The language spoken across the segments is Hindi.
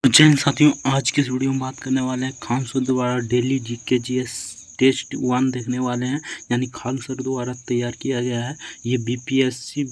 जय हिंद साथियों, आज के इस वीडियो में बात करने वाले हैं खान सर द्वारा डेली जीके जीएस टेस्ट 1 देखने वाले हैं। यानी खान सर द्वारा तैयार किया गया है। ये बीपीएससी,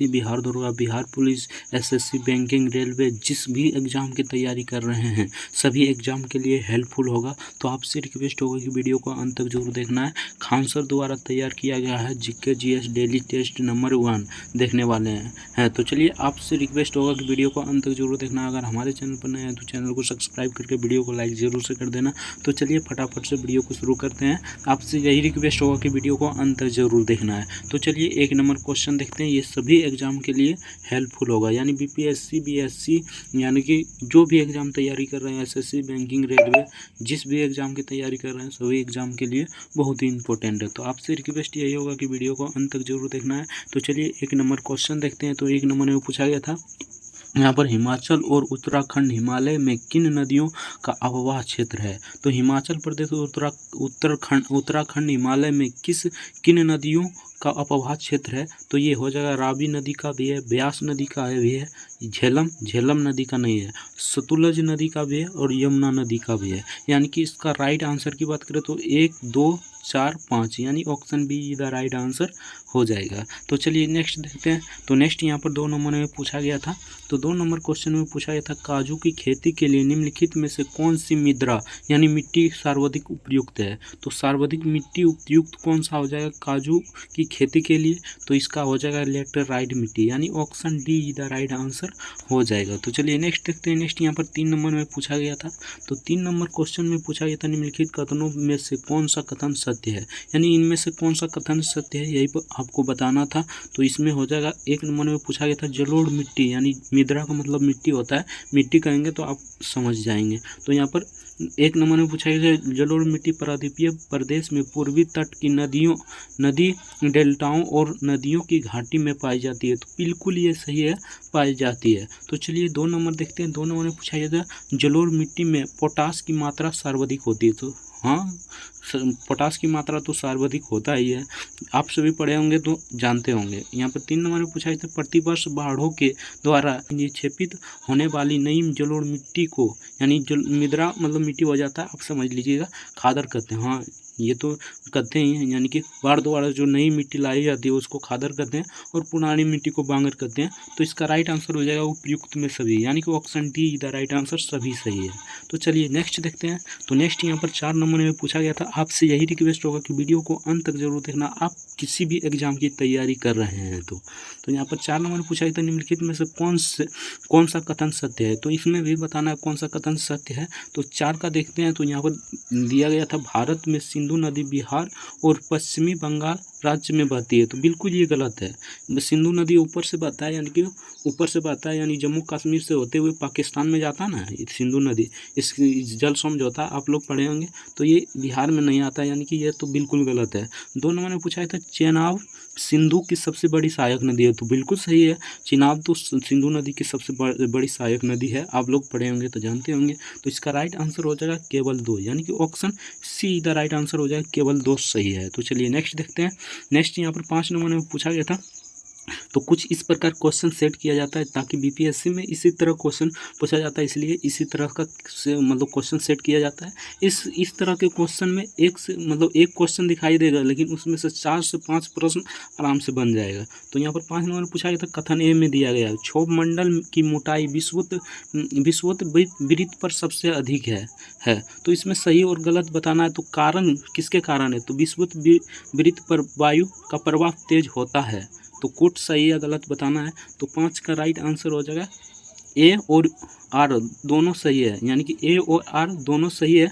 बिहार दरोगा, Bihar police, SSC, banking, railway, जिस भी एग्ज़ाम की तैयारी कर रहे हैं सभी एग्ज़ाम के लिए हेल्पफुल होगा। तो आपसे रिक्वेस्ट होगा कि वीडियो को अंत तक जरूर देखना है। खान सर द्वारा तैयार किया गया है GK GS daily test number 1 देखने वाले हैं। तो चलिए आपसे रिक्वेस्ट होगा कि वीडियो को अंत तक जरूर देखना। अगर हमारे चैनल पर नए हैं तो चैनल को सब्सक्राइब करके वीडियो को लाइक जरूर से कर देना। तो चलिए फटाफट से वीडियो को शुरू करते हैं। आपसे यही रिक्वेस्ट होगा कि वीडियो को अंत तक जरूर देखना है। तो चलिए एक नंबर क्वेश्चन देखते हैं। ये सभी एग्जाम के लिए हेल्पफुल होगा। यानी बीपीएससी, बीएससी, यानी कि जो भी एग्ज़ाम तैयारी कर रहे हैं, एसएससी, बैंकिंग, रेलवे, जिस भी एग्ज़ाम की तैयारी कर रहे हैं सभी एग्ज़ाम के लिए बहुत ही इंपॉर्टेंट है। तो आपसे रिक्वेस्ट यही होगा कि वीडियो को अंत तक जरूर देखना है। तो चलिए एक नंबर क्वेश्चन देखते हैं। तो एक नंबर में पूछा गया था, यहाँ पर हिमाचल और उत्तराखंड हिमालय में किन नदियों का अववाह क्षेत्र है। तो हिमाचल प्रदेश और उत्तराखंड हिमालय में किन नदियों का अपवाह क्षेत्र है। तो ये हो जाएगा रावी नदी का भी है, ब्यास नदी का भी है, झेलम नदी का नहीं है, सतलुज नदी का भी है और यमुना नदी का भी है। यानी कि इसका राइट आंसर की बात करें तो 1, 2, 4, 5 यानी option be the right answer हो जाएगा। तो चलिए नेक्स्ट देखते हैं। तो नेक्स्ट यहाँ पर 2 नंबर में पूछा गया था। तो 2 नंबर क्वेश्चन में पूछा गया था, काजू की खेती के लिए निम्नलिखित में से कौन सी मृदा यानी मिट्टी सर्वाधिक उपयुक्त है। तो सर्वाधिक मिट्टी उपयुक्त कौन सा हो जाएगा काजू की खेती के लिए। तो इसका हो जाएगा लैटेराइट मिट्टी, यानी option D the right answer हो जाएगा। तो चलिए नेक्स्ट देखते हैं। नेक्स्ट यहाँ पर 3 नंबर में पूछा गया था। तो 3 नंबर क्वेश्चन में पूछा गया था, निम्नलिखित कथनों में से कौन सा कथन सत्य है। यानी इनमें से कौन सा कथन सत्य है यही पर आपको बताना था। तो इसमें हो जाएगा, 1 नंबर में पूछा गया था जलोढ़ मिट्टी, यानी मृदा का मतलब मिट्टी होता है, मिट्टी कहेंगे तो आप समझ जाएंगे। तो यहाँ पर 1 नंबर में पूछा गया जलोढ़ मिट्टी प्रायद्वीपीय प्रदेश में पूर्वी तट की नदी डेल्टाओं और नदियों की घाटी में पाई जाती है। तो बिल्कुल ये सही है, पाई जाती है। तो चलिए 2 नंबर देखते हैं। 2 नंबर में पूछा गया था जलोढ़ मिट्टी में पोटास की मात्रा सर्वाधिक होती है। तो हाँ, पोटास की मात्रा तो सर्वाधिक होता ही है, आप सभी पढ़े होंगे तो जानते होंगे। यहाँ पर 3 नंबर में पूछा गया था, प्रतिवर्ष बाढ़ों के द्वारा निक्षेपित होने वाली नई जलोढ़ मिट्टी को, यानी मृदा मतलब मिट्टी हो जाता है, आप समझ लीजिएगा, खादर कहते हैं। हाँ, ये तो कहते ही हैं, यानी कि बाढ़ द्वारा जो नई मिट्टी लाई जाती है उसको खादर कहते हैं और पुरानी मिट्टी को बांगर कहते हैं। तो इसका राइट आंसर हो जाएगा उपयुक्त में सभी, यानी कि option D the right answer सभी सही है। तो चलिए नेक्स्ट देखते हैं। तो नेक्स्ट यहाँ पर 4 नंबर में पूछा गया था, आपसे यही रिक्वेस्ट होगा कि वीडियो को अंत तक जरूर देखना, आप किसी भी एग्जाम की तैयारी कर रहे हैं तो यहाँ पर 4 नंबर में पूछा गया था, निम्नलिखित में से कौन सा कथन सत्य है। तो इसमें भी बताना है कौन सा कथन सत्य है। तो 4 का देखते हैं। तो यहाँ पर दिया गया था, भारत में सिंधु नदी बिहार और पश्चिमी बंगाल राज्य में बहती है। तो बिल्कुल ये गलत है। सिंधु नदी ऊपर से बहता है, यानी कि ऊपर से बहता है, यानी जम्मू कश्मीर से होते हुए पाकिस्तान में जाता है ना सिंधु नदी, इसकी जल समझौता आप लोग पढ़े होंगे। तो ये बिहार में नहीं आता, यानी कि ये तो बिल्कुल गलत है। 2 नंबर में पूछा था, चेनाब सिंधु की सबसे बड़ी सहायक नदी है। तो बिल्कुल सही है, चेनाब तो सिंधु नदी की सबसे बड़ी सहायक नदी है, आप लोग पढ़े होंगे तो जानते होंगे। तो इसका राइट आंसर हो जाएगा केवल 2, यानी कि option C the right answer हो जाएगा, केवल 2 सही है। तो चलिए नेक्स्ट देखते हैं। नेक्स्ट यहाँ पर 5 नंबर में पूछा गया था, तो कुछ इस प्रकार क्वेश्चन सेट किया जाता है ताकि बीपीएससी में इसी तरह क्वेश्चन पूछा जाता है, इसलिए इसी तरह का मतलब क्वेश्चन सेट किया जाता है। इस तरह के क्वेश्चन में एक क्वेश्चन दिखाई देगा, लेकिन उसमें से 4 से 5 प्रश्न आराम से बन जाएगा। तो यहाँ पर 5 नंबर पूछा गया था, कथन ए में दिया गया है, क्षोभ मंडल की मोटाई विषुवत वृत्त पर सबसे अधिक है। तो इसमें सही और गलत बताना है। तो कारण किसके कारण है। तो विषुवत वृत्त पर वायु का प्रवाह तेज होता है। तो कोट सही या गलत बताना है। तो 5 का राइट आंसर हो जाएगा ए और आर दोनों सही है, यानी कि ए और आर दोनों सही है,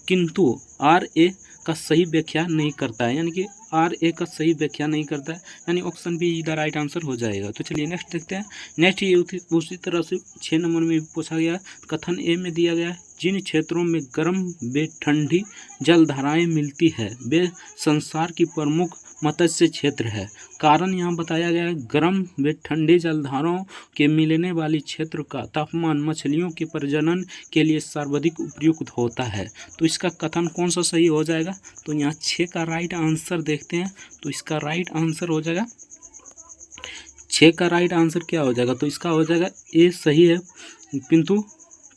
किंतु आर ए का सही व्याख्या नहीं करता है, यानी कि आर ए का सही व्याख्या नहीं करता है, यानी option be the right answer हो जाएगा। तो चलिए नेक्स्ट देखते हैं। नेक्स्ट ये उसी तरह से 6 नंबर में पूछा गया, कथन ए में दिया गया है, जिन क्षेत्रों में गर्म व ठंडी जलधाराएं मिलती है वे संसार की प्रमुख मत्स्य क्षेत्र है। कारण यहाँ बताया गया है, गर्म व ठंडी जलधाराओं के मिलने वाली क्षेत्र का तापमान मछलियों के प्रजनन के लिए सर्वाधिक उपयुक्त होता है। तो इसका कथन कौन सा सही हो जाएगा। तो यहाँ 6 का राइट आंसर देखते हैं। तो इसका राइट आंसर हो जाएगा, 6 का राइट आंसर क्या हो जाएगा। तो इसका हो जाएगा ए सही है, किंतु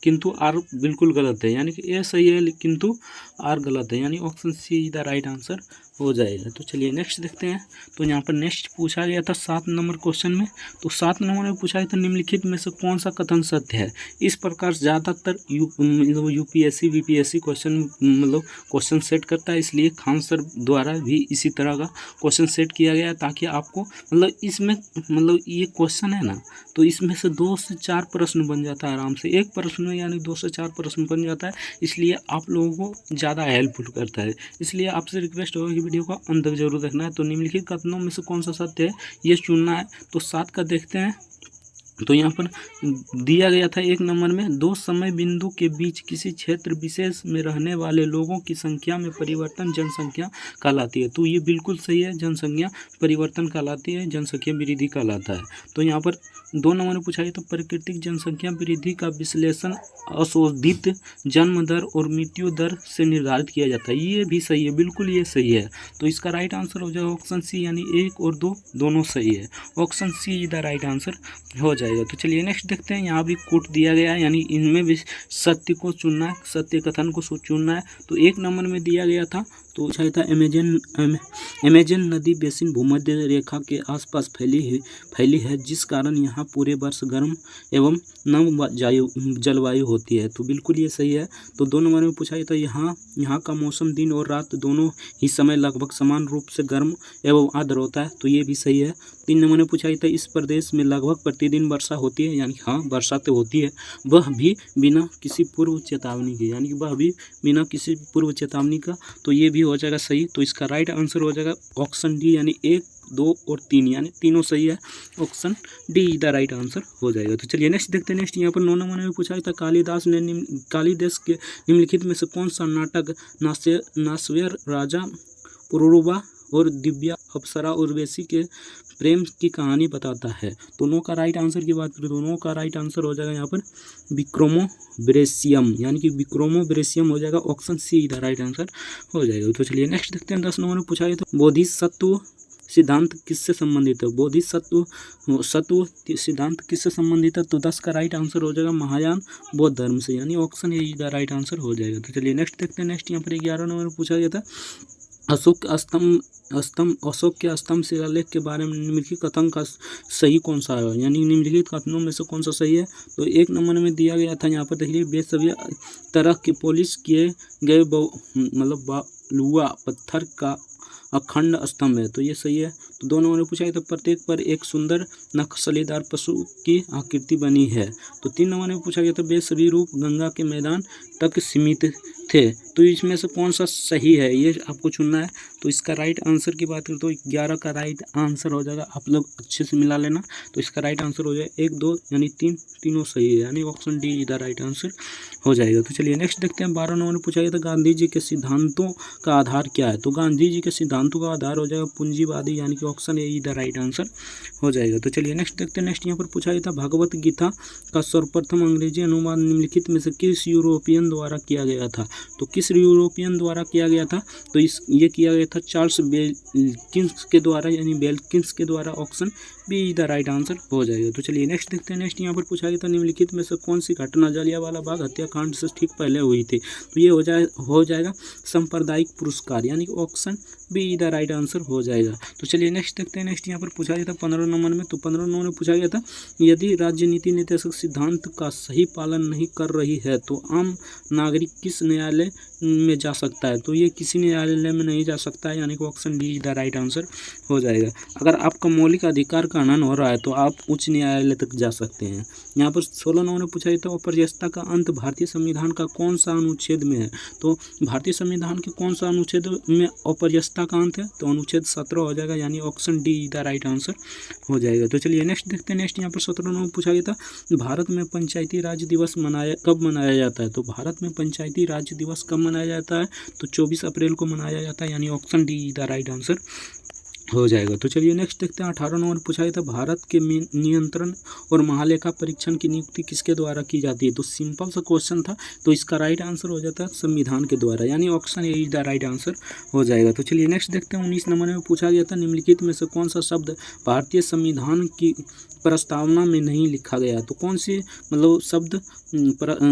किंतु आर बिल्कुल गलत है, यानी कि ए सही है किंतु आर गलत है, यानी option C the right answer हो जाएगा। तो चलिए नेक्स्ट देखते हैं। तो यहाँ पर नेक्स्ट पूछा गया था 7 नंबर क्वेश्चन में। तो 7 नंबर में पूछा गया था निम्नलिखित में से कौन सा कथन सत्य है। इस प्रकार ज़्यादातर यूपीएससी बीपीएससी क्वेश्चन सेट करता है, इसलिए खान सर द्वारा भी इसी तरह का क्वेश्चन सेट किया गया है, ताकि आपको इसमें ये क्वेश्चन है ना, तो इसमें से 2 से 4 प्रश्न बन जाता है आराम से, एक प्रश्न में यानी 2 से 4 प्रश्न बन जाता है, इसलिए आप लोगों को ज़्यादा हेल्पफुल करता है। इसलिए आपसे रिक्वेस्ट होगा कि वीडियो को अंत तक जरूर देखना है। तो निम्नलिखित कथनों में से कौन सा सत्य है ये चुनना है। तो 7 का देखते हैं। तो यहाँ पर दिया गया था 1 नंबर में, 2 समय बिंदु के बीच किसी क्षेत्र विशेष में रहने वाले लोगों की संख्या में परिवर्तन जनसंख्या कहलाती है। तो ये बिल्कुल सही है, जनसंख्या परिवर्तन कहलाती है, जनसंख्या वृद्धि कहलाता है। तो यहाँ पर 2 नंबर में पूछा गया तो प्राकृतिक जनसंख्या वृद्धि का विश्लेषण अशोधित जन्म दर और मृत्यु दर से निर्धारित किया जाता है। ये भी सही है, बिल्कुल ये सही है। तो इसका राइट आंसर हो जाएगा ऑप्शन सी, यानी 1 और 2 दोनों सही है। Option C the right answer हो जाएगा। तो चलिए नेक्स्ट देखते हैं। यहाँ भी कोट दिया गया है, यानी इनमें भी सत्य को चुनना है, सत्य कथन को चुनना है। तो 1 नंबर में दिया गया था, तो शायद था अमेजन नदी बेसिन भूमध्य रेखा के आसपास फैली है, जिस कारण यहाँ पूरे वर्ष गर्म एवं नम जलवायु होती है। तो बिल्कुल ये सही है। तो 2 नंबर में पूछा गया था यहाँ का मौसम दिन और रात दोनों ही समय लगभग समान रूप से गर्म एवं आर्द्र होता है। तो ये भी सही है। 3 नंबर में पूछा गया था इस प्रदेश में लगभग प्रतिदिन वर्षा होती है, यानी हाँ वर्षा तो होती है, वह भी बिना किसी पूर्व चेतावनी के, यानी कि वह भी बिना किसी पूर्व चेतावनी का। तो ये भी हो जाएगा सही। तो इसका राइट आंसर हो जाएगा ऑप्शन डी, यानी 1, 2 और 3, यानी तीनों सही है। Option D the right answer हो जाएगा। तो चलिए नेक्स्ट देखते हैं। नेक्स्ट यहाँ पर 9 नंबर में पूछा गया था कालिदास के निम्नलिखित में से कौन सा नाटक नास्वेर राजा पुरूरवा और दिव्या अप्सरा उर्वशी के प्रेम की कहानी बताता है। दोनों का राइट आंसर की बात करें, दोनों का राइट आंसर हो जाएगा यहाँ पर विक्रोमो ब्रेसियम, यानी कि विक्रोमो ब्रेसियम हो जाएगा। Option C the right answer हो जाएगा। तो चलिए नेक्स्ट देखते हैं। 10 नंबर में पूछा गया था बोधिसत्व सिद्धांत किससे संबंधित है। बोधिसत्व सिद्धांत किससे संबंधित है। तो 10 का राइट आंसर हो जाएगा महायान बौद्ध धर्म से, यानी option A the right answer हो जाएगा। तो चलिए नेक्स्ट देखते हैं। नेक्स्ट यहाँ पर 11 नंबर में पूछा गया था अशोक के स्तंभ शिलालेख के बारे में निम्नलिखित कथन का सही कौन सा है, यानी निम्नलिखित कथनों में से कौन सा सही है। तो 1 नंबर में दिया गया था, यहाँ पर देखिए वे सभी तरह के पॉलिश किए गए बालुआ पत्थर का अखंड स्तंभ है। तो ये सही है। तो 2 नंबर में पूछा गया तो प्रत्येक पर एक सुंदर नक्शलीदार पशु की आकृति बनी है। तो 3 नंबर में पूछा गया था वे सभी रूप गंगा के मैदान तक सीमित थे। तो इसमें से कौन सा सही है ये आपको चुनना है। तो इसका राइट आंसर की बात करें तो 11 का राइट आंसर हो जाएगा। आप लोग अच्छे से मिला लेना। तो इसका राइट आंसर हो जाएगा 1, 2 यानी 3 तीनों सही है, यानी ऑप्शन डी इधर राइट आंसर हो जाएगा। तो चलिए नेक्स्ट देखते हैं। 12 नंबर में पूछा गया था गांधी जी के सिद्धांतों का आधार क्या है। तो गांधी जी के सिद्धांतों का आधार हो जाएगा पूंजीवादी, यानी कि ऑप्शन ए इधर राइट आंसर हो जाएगा। तो चलिए नेक्स्ट देखते हैं। नेक्स्ट यहाँ पर पूछा गया था भगवत गीता का सर्वप्रथम अंग्रेजी अनुवाद निम्नलिखित में से किस यूरोपियन द्वारा किया गया था। तो किस यूरोपियन द्वारा किया गया था। तो ये किया गया था चार्ल्स बेलकिंस के द्वारा, यानी बेलकिंस के द्वारा। Option be the right answer हो जाएगा। तो चलिए नेक्स्ट देखते हैं। नेक्स्ट यहाँ पर पूछा गया था निम्नलिखित में से कौन सी घटना जलियांवाला बाग हत्याकांड से ठीक पहले हुई थी। तो ये हो जाएगा सांप्रदायिक पुरस्कार, यानी कि option be the right answer हो जाएगा। तो चलिए नेक्स्ट देखते हैं। नेक्स्ट यहाँ पर पूछा गया था 15 नंबर में। तो 15 नंबर में पूछा गया था यदि राजनीति निर्देशक सिद्धांत का सही पालन नहीं कर रही है तो आम नागरिक किस न्यायालय में जा सकता है। तो ये किसी न्यायालय में नहीं जा सकता है, यानी कि option D the right answer हो जाएगा। अगर आपका मौलिक अधिकार का हनन हो रहा है तो आप उच्च न्यायालय तक जा सकते हैं। यहाँ पर 16 नंबर में पूछा गया था अपर्याप्तता का अंत भारतीय संविधान का कौन सा अनुच्छेद में है। तो भारतीय संविधान के कौन सा अनुच्छेद में अपर्याप्तता का अंत है। तो अनुच्छेद 17 हो जाएगा, यानी option D the right answer हो जाएगा। तो चलिए नेक्स्ट देखते हैं। नेक्स्ट यहाँ पर 17 नंबर में पूछा गया था भारत में पंचायती राज दिवस कब मनाया जाता है। तो भारत में पंचायती राज दिवस कब मनाया जाता है। तो 24 अप्रैल को मनाया जाता है, यानी option D the right answer हो जाएगा। तो चलिए नेक्स्ट देखते हैं। 18 नंबर पूछा गया था भारत के नियंत्रण और महालेखा परीक्षण की नियुक्ति किसके द्वारा की जाती है। तो सिंपल सा क्वेश्चन था, तो इसका राइट आंसर हो जाता है संविधान के द्वारा, यानी option A is the right answer हो जाएगा। तो चलिए नेक्स्ट देखते हैं। 19 नंबर में पूछा गया था निम्नलिखित में से कौन सा शब्द भारतीय संविधान प्रस्तावना में नहीं लिखा गया। तो कौन सी मतलब शब्द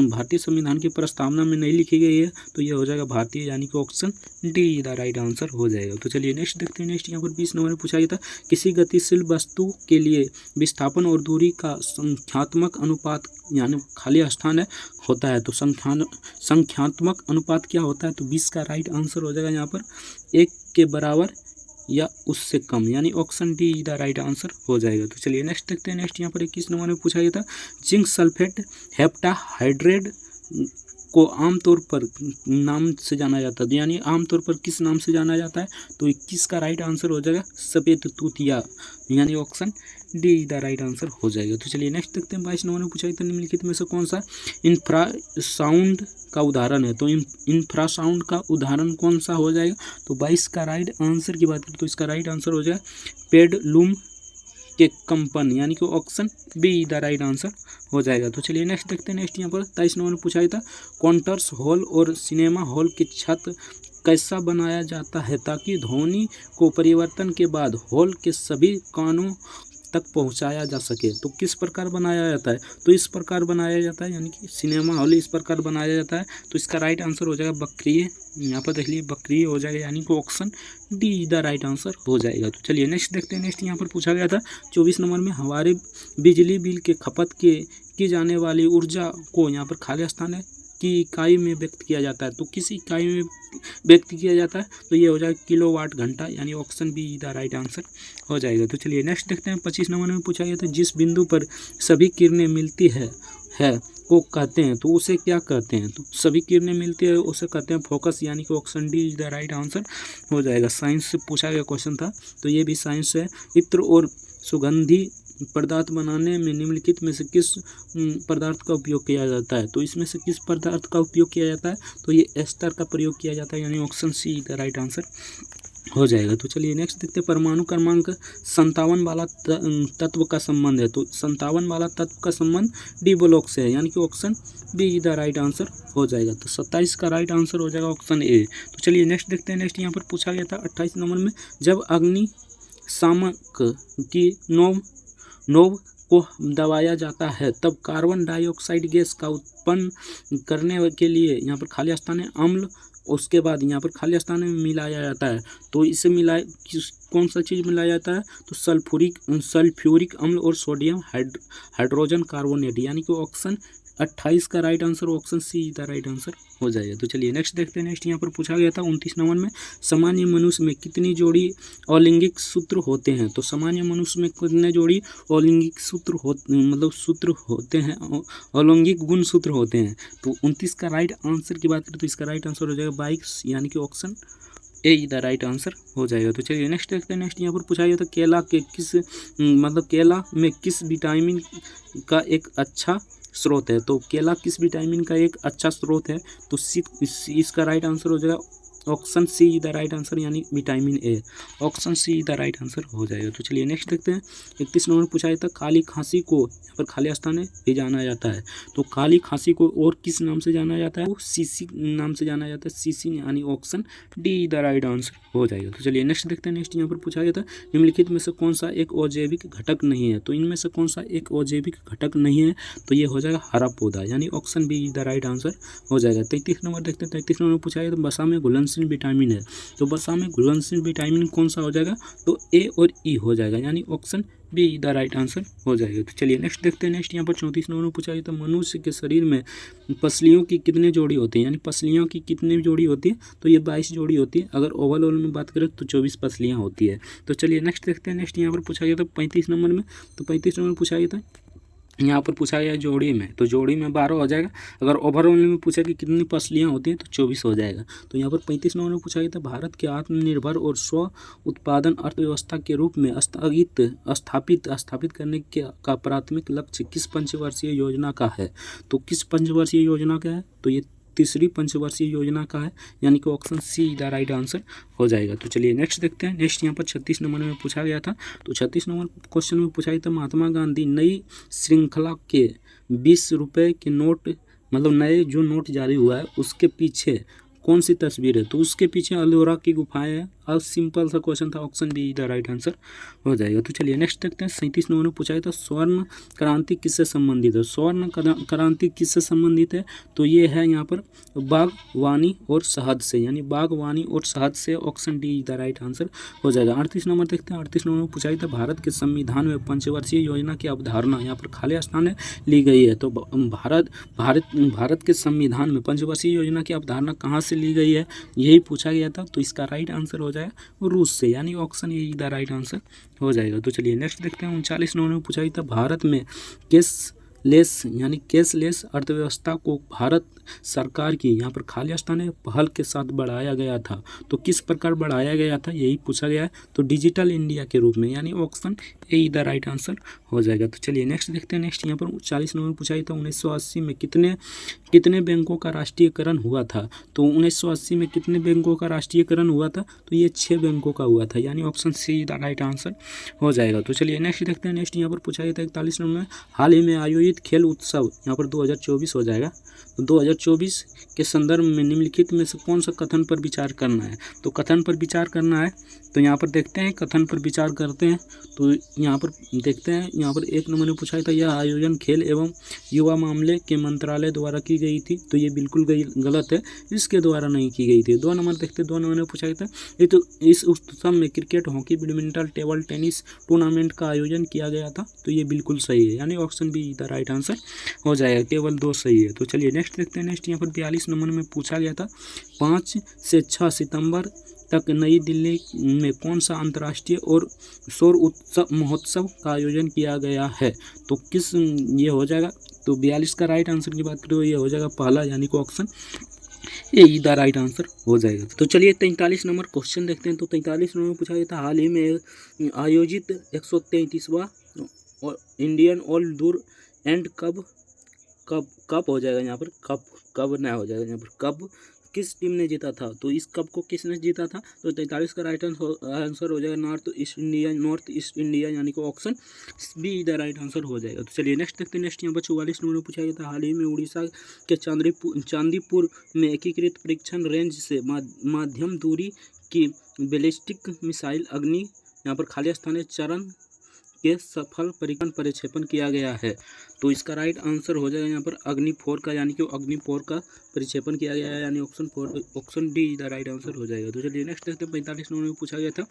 भारतीय संविधान की प्रस्तावना में नहीं लिखी गई है, तो ये हो जाएगा भारतीय, यानी कि option D the right answer हो जाएगा। तो चलिए नेक्स्ट देखते हैं। नेक्स्ट यहाँ पर 20 नंबर में पूछा गया था, किसी गतिशील वस्तु के लिए विस्थापन और दूरी का संख्यात्मक अनुपात, यानी खाली स्थान है होता है, तो संख्यात्मक अनुपात क्या होता है, तो 20 का राइट आंसर हो जाएगा यहाँ पर 1 के बराबर या उससे कम, यानी option D the right answer हो जाएगा। तो चलिए नेक्स्ट देखते हैं। नेक्स्ट यहाँ पर 21 नंबर में पूछा गया था, जिंक सल्फेट हेप्टाहाइड्रेट को आमतौर पर नाम से जाना जाता है, यानी आमतौर पर किस नाम से जाना जाता है, तो 21 का राइट आंसर हो जाएगा सफ़ेद तूतिया, यानी option D the right answer हो जाएगा। तो चलिए नेक्स्ट देखते हैं। 22 नंबर में पूछा गया था, निम्नलिखित में से कौन सा इंफ्रासाउंड का उदाहरण है, तो इंफ्रासाउंड का उदाहरण कौन सा हो जाएगा, तो 22 का राइट आंसर की बात करें तो इसका राइट आंसर हो जाएगा पेडलूम के कंपन, यानी कि option be the right answer हो जाएगा। तो चलिए नेक्स्ट देखते हैं। नेक्स्ट यहाँ पर 23 नंबर में पूछा गया था, कॉन्सर्ट हॉल और सिनेमा हॉल की छत कैसा बनाया जाता है ताकि ध्वनि को परिवर्तन के बाद हॉल के सभी कानों तक पहुंचाया जा सके, तो किस प्रकार बनाया जाता है, तो इस प्रकार बनाया जाता है, यानी कि सिनेमा हॉल इस प्रकार बनाया जाता है, तो इसका राइट आंसर हो जाएगा बकरिए, यहाँ पर देख लीजिए बकरिए हो जाएगा, यानी कि option D the right answer हो जाएगा। तो चलिए नेक्स्ट देखते हैं। नेक्स्ट यहाँ पर पूछा गया था 24 नंबर में, हमारे बिजली बिल के खपत की जाने वाली ऊर्जा को, यहाँ पर खाली स्थान है, की इकाई में व्यक्त किया जाता है, तो किस इकाई में व्यक्त किया जाता है, तो ये हो जाएगा किलोवाट घंटा, यानी option be the right answer हो जाएगा। तो चलिए नेक्स्ट देखते हैं। 25 नंबर में पूछा गया था, जिस बिंदु पर सभी किरणें मिलती है को कहते हैं, तो उसे क्या कहते हैं, तो सभी किरणें मिलती है उसे कहते हैं फोकस, यानी कि option D the right answer हो जाएगा। साइंस से पूछा गया क्वेश्चन था, तो ये भी साइंस है। इत्र और सुगंधी पदार्थ बनाने में निम्नलिखित में से किस पदार्थ का उपयोग किया जाता है, तो इसमें से किस पदार्थ का उपयोग किया जाता है, तो ये एस्टर का प्रयोग किया जाता है, यानी option C the right answer हो जाएगा। तो चलिए नेक्स्ट देखते हैं। परमाणु क्रमांक 57 वाला तत्व का संबंध है, तो 57 वाला तत्व का संबंध डी ब्लॉक से है, यानी कि option be the right answer हो जाएगा। तो 27 का राइट आंसर हो जाएगा ऑप्शन ए। तो चलिए नेक्स्ट देखते हैं। नेक्स्ट यहाँ पर पूछा गया था 28 नंबर में, जब अग्निशामक की नोब को दबाया जाता है तब कार्बन डाइऑक्साइड गैस का उत्पन्न करने के लिए यहाँ पर खाली स्थान है अम्ल, उसके बाद यहाँ पर खाली स्थान में मिलाया जाता है, तो इसे कौन सा चीज़ मिलाया जाता है, तो सल्फ्यूरिक अम्ल और सोडियम हाइड्रोजन कार्बोनेट, यानी कि ऑप्शन 28 का right answer option C the right answer हो जाएगा। तो चलिए नेक्स्ट देखते हैं। नेक्स्ट यहाँ पर पूछा गया था 29 नंबर में, सामान्य मनुष्य में कितनी जोड़ी अलैंगिक सूत्र होते हैं, तो सामान्य मनुष्य में कितने जोड़ी अलैंगिक सूत्र होते हैं, अलैंगिक गुण सूत्र होते हैं, तो 29 का राइट आंसर की बात करें तो इसका राइट आंसर हो जाएगा 22, यानी कि option A the right answer हो जाएगा। तो चलिए नेक्स्ट देखते हैं। नेक्स्ट यहाँ पर पूछा गया था, केला में किस विटामिन का एक अच्छा स्रोत है, तो केला किस विटामिन का एक अच्छा स्रोत है, तो इसका राइट आंसर हो जाएगा option C the right answer, यानी vitamin A, option C the right answer हो जाएगा। तो चलिए नेक्स्ट देखते हैं। 31 नंबर पूछा जाता है, काली खांसी को यहाँ पर खाली स्थान है भी जाना जाता है, तो काली खांसी को और किस नाम से जाना जाता है, वो सीसी नाम से जाना जाता है, सीसी, यानी option D the right answer हो जाएगा। तो चलिए नेक्स्ट देखते हैं। नेक्स्ट यहाँ पर पूछा गया था, निम्नलिखित में से कौन सा एक अजैविक घटक नहीं है, तो इनमें से कौन सा एक अजैविक घटक नहीं है, तो ये हो जाएगा हरा पौधा, यानी option be the right answer हो जाएगा। 33 नंबर देखते हैं। 33 नंबर पूछा गया था, वसा में घुलनशील विटामिन है, तो वसा में घुलनशील विटामिन कौन सा हो जाएगा, तो ए और ई हो जाएगा, यानी option be the right answer हो जाएगा। तो चलिए नेक्स्ट देखते हैं। नेक्स्ट यहाँ पर 34 नंबर में पूछा गया था, मनुष्य के शरीर में पसलियों की कितनी जोड़ी होती है, यानी पसलियों की कितनी जोड़ी होती है, तो ये 22 जोड़ी होती है, अगर ओवरऑल में बात करें तो 24 पसलियाँ होती है। तो चलिए नेक्स्ट देखते हैं। नेक्स्ट यहाँ पर पूछा गया था 35 नंबर में, तो 35 नंबर पूछा गया था, यहाँ पर पूछा गया जोड़ी में, तो जोड़ी में 12 हो जाएगा, अगर ओवरऑल में पूछा कि कितनी पसलियाँ होती हैं तो 24 हो जाएगा। तो यहाँ पर 35 नंबर में पूछा गया था, भारत के आत्मनिर्भर और स्व उत्पादन अर्थव्यवस्था के रूप में स्थापित करने का प्राथमिक लक्ष्य किस पंचवर्षीय योजना का है, तो किस पंचवर्षीय योजना का है, तो ये तीसरी पंचवर्षीय योजना का है, यानी कि option C the right answer हो जाएगा। तो चलिए नेक्स्ट देखते हैं। नेक्स्ट यहाँ पर 36 नंबर में पूछा गया था, तो 36 नंबर क्वेश्चन में पूछा गया था, महात्मा गांधी नई श्रृंखला के 20 रुपये के नोट, मतलब नए जो नोट जारी हुआ है उसके पीछे कौन सी तस्वीर है, तो उसके पीछे अलोरा की गुफाएं हैं। और सिंपल सा क्वेश्चन था, option be the right answer हो जाएगा। तो चलिए नेक्स्ट देखते हैं। 37 नंबर में पूछा गया था स्वर्ण क्रांति किससे संबंधित है। स्वर्ण क्रांति किससे संबंधित है, तो ये है यहाँ पर बागवानी और शहद से, यानी बागवानी और शहद से। Option D the right answer हो जाएगा। 38 नंबर देखते हैं। 38 नंबर में पूछा गया था भारत के संविधान में पंचवर्षीय योजना की अवधारणा, यहाँ पर खाली स्थान ली गई है। तो भारत के संविधान में पंचवर्षीय योजना की अवधारणा कहाँ से ली गई है, यही पूछा गया था। तो इसका राइट आंसर हो जाएगा रूस से, यानी option A the right answer हो जाएगा। तो चलिए नेक्स्ट देखते हैं। 39 नंबर में पूछा गया था भारत में कैशलेस अर्थव्यवस्था को भारत सरकार की, यहाँ पर खाली स्थान है, पहल के साथ बढ़ाया गया था। तो किस प्रकार बढ़ाया गया था, यही पूछा गया है। तो डिजिटल इंडिया के रूप में, यानी option A the right answer हो जाएगा। तो चलिए नेक्स्ट देखते हैं। नेक्स्ट यहाँ पर 40 नंबर पूछा गया था 1980 में कितने बैंकों का राष्ट्रीयकरण हुआ था। तो 1980 में कितने बैंकों का राष्ट्रीयकरण हुआ था, तो ये 6 बैंकों का हुआ था, यानी option C the right answer हो जाएगा। तो चलिए नेक्स्ट देखते हैं। नेक्स्ट यहाँ पर पूछा गया था 41 नंबर में हाल ही में आयोजित खेल उत्सव, यहाँ पर 2024 हो जाएगा। तो 2024 के संदर्भ में निम्नलिखित में से कौन सा कथन पर विचार करना है। तो कथन पर विचार करना है, तो यहाँ पर देखते हैं, कथन पर विचार करते हैं। तो यहाँ पर देखते हैं, यहाँ पर 1 नंबर में पूछा था यह आयोजन खेल एवं युवा मामले के मंत्रालय द्वारा की गई थी। तो ये बिल्कुल गलत है, इसके द्वारा नहीं की गई थी। 2 नंबर देखते हैं। 2 नंबर में पूछा था ये तो इस उत्सव में cricket, hockey, badminton, table tennis tournament का आयोजन किया गया था। तो ये बिल्कुल सही है, यानी option be the right answer हो जाएगा। केवल 2 सही है। तो चलिए नेक्स्ट देखते हैं। नेक्स्ट यहाँ पर 42 नंबर में पूछा गया था 5 से 6 सितंबर तक नई दिल्ली में कौन सा अंतर्राष्ट्रीय और सौर महोत्सव का आयोजन किया गया है। तो किस ये हो जाएगा, तो 42 का राइट आंसर की बात करें तो ये हो जाएगा पहला, यानी कि option A the right answer हो जाएगा। तो चलिए 43 नंबर क्वेश्चन देखते हैं। तो 43 नंबर में पूछा गया था हाल ही में आयोजित 133वां इंडियन ऑल दूर एंड कप हो जाएगा, यहाँ पर कब ना हो जाएगा, यहाँ पर कब किस टीम ने जीता था। तो इस कप को किसने जीता था, तो 43 का राइट आंसर हो जाएगा नॉर्थ ईस्ट इंडिया, यानी कि option be the right answer हो जाएगा। तो चलिए नेक्स्ट देखते हैं। नेक्स्ट यहाँ पर 44 नंबर में पूछा गया था हाल ही में उड़ीसा के चांदीपुर में एकीकृत परीक्षण रेंज से माध्यम दूरी की बैलिस्टिक मिसाइल अग्नि, यहाँ पर खाली स्थानीय चरण के सफल प्रक्षेपण किया गया है। तो इसका राइट आंसर हो जाएगा यहाँ पर अग्नि 4 का, यानी कि अग्नि 4 का प्रक्षेपण किया गया है, यानी option D the right answer हो जाएगा। तो चलिए नेक्स्ट देखते हैं। 45 नंबर में पूछा गया था।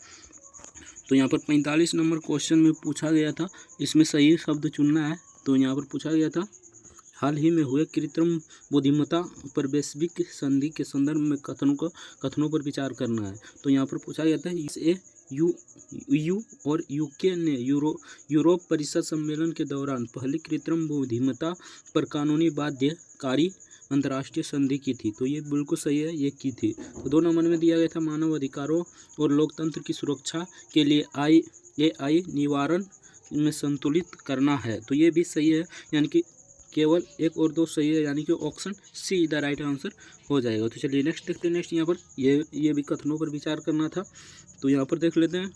तो यहाँ पर 45 नंबर क्वेश्चन में पूछा गया था, इसमें सही शब्द चुनना है। तो यहाँ पर पूछा गया था हाल ही में हुए कृत्रिम बुद्धिमत्ता पर वैश्विक संधि के संदर्भ में कथनों पर विचार करना है। तो यहाँ पर पूछा गया था इसे यू और यूके ने यूरोप परिषद सम्मेलन के दौरान पहली कृत्रिम बुद्धिमत्ता पर कानूनी बाध्यकारी अंतर्राष्ट्रीय संधि की थी। तो ये बिल्कुल सही है, ये की थी। तो 2 नंबर में दिया गया था मानव अधिकारों और लोकतंत्र की सुरक्षा के लिए AI निवारण में संतुलित करना है। तो ये भी सही है, यानी कि केवल 1 और 2 सही है, यानी कि option C the right answer हो जाएगा। तो चलिए नेक्स्ट देखते हैं। नेक्स्ट यहाँ पर ये भी कथनों पर विचार करना था। तो यहाँ पर देख लेते हैं।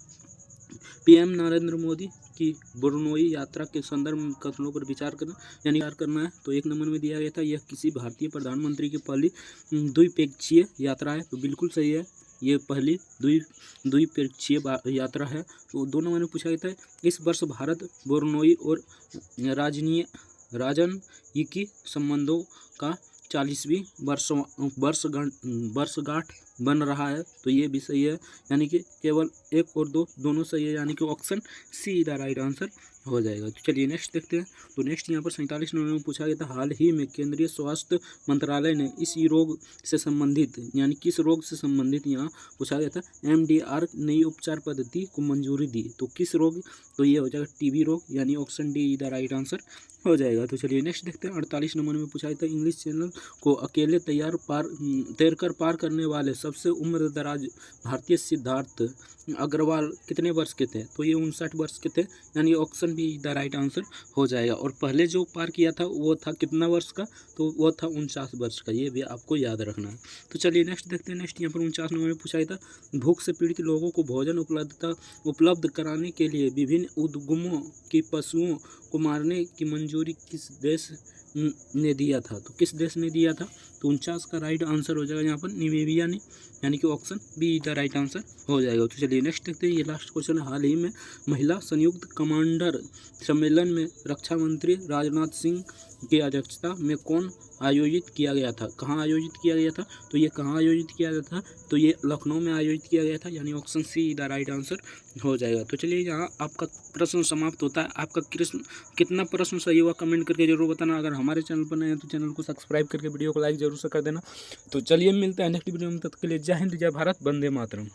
PM नरेंद्र मोदी की ब्रुनोई यात्रा के संदर्भ में कथनों पर विचार करना है। तो 1 नंबर में दिया गया था यह किसी भारतीय प्रधानमंत्री की पहली द्विपक्षीय यात्रा है। तो बिल्कुल सही है, ये पहली द्विपक्षीय यात्रा है। तो 2 नंबर में पूछा गया था इस वर्ष भारत ब्रुनोई और राजनयिकी संबंधों का 40वीं वर्षगांठ बन रहा है। तो ये भी सही है, यानी कि केवल 1 और 2 दोनों सही है, यानी कि option C the right answer हो जाएगा। तो चलिए नेक्स्ट देखते हैं। तो नेक्स्ट यहाँ पर 47 नंबर में पूछा गया था हाल ही में केंद्रीय स्वास्थ्य मंत्रालय ने इस रोग से संबंधित, यानी किस रोग से संबंधित यहाँ पूछा गया था MDR नई उपचार पद्धति को मंजूरी दी। तो किस रोग, तो ये हो जाएगा TB रोग, यानी option D the right answer हो जाएगा। तो चलिए नेक्स्ट देखते हैं। 48 नंबर में पूछा गया था इंग्लिश चैनल को अकेले तैरकर पार करने वाले सबसे उम्र दराज भारतीय सिद्धार्थ अग्रवाल कितने वर्ष के थे। तो ये 59 वर्ष के थे, यानी option be the right answer हो जाएगा। और पहले जो पार किया था वो था कितना वर्ष का, तो वो था 49 वर्ष का, ये भी आपको याद रखना है। तो चलिए नेक्स्ट देखते हैं। नेक्स्ट यहाँ पर 49 नंबर में पूछा गया था भूख से पीड़ित लोगों को भोजन उपलब्ध कराने के लिए विभिन्न उद्यमों की पशुओं को मारने की मंजूरी किस देश ने दिया था। तो किस देश ने दिया था? तो 49 का राइट आंसर हो जाएगा यहाँ पर नामीबिया ने, यानी कि option be the right answer हो जाएगा। तो चलिए नेक्स्ट देखते हैं। ये लास्ट क्वेश्चन है। हाल ही में महिला संयुक्त कमांडर सम्मेलन में रक्षा मंत्री राजनाथ सिंह की अध्यक्षता में कौन आयोजित किया गया था? कहाँ आयोजित किया गया था? तो ये कहाँ आयोजित किया गया था? तो ये लखनऊ में आयोजित किया गया था, यानी option C the right answer हो जाएगा। तो चलिए यहाँ आपका प्रश्न समाप्त होता है। आपका कितना प्रश्न सही हुआ कमेंट करके जरूर बताना। अगर हमारे चैनल पर नए हैं तो चैनल को सब्सक्राइब करके वीडियो को लाइक जरूर से कर देना। तो चलिए मिलते हैं नेक्स्ट वीडियो में, तब तक के लिए जय हिंद, जय भारत, वंदे मातरम।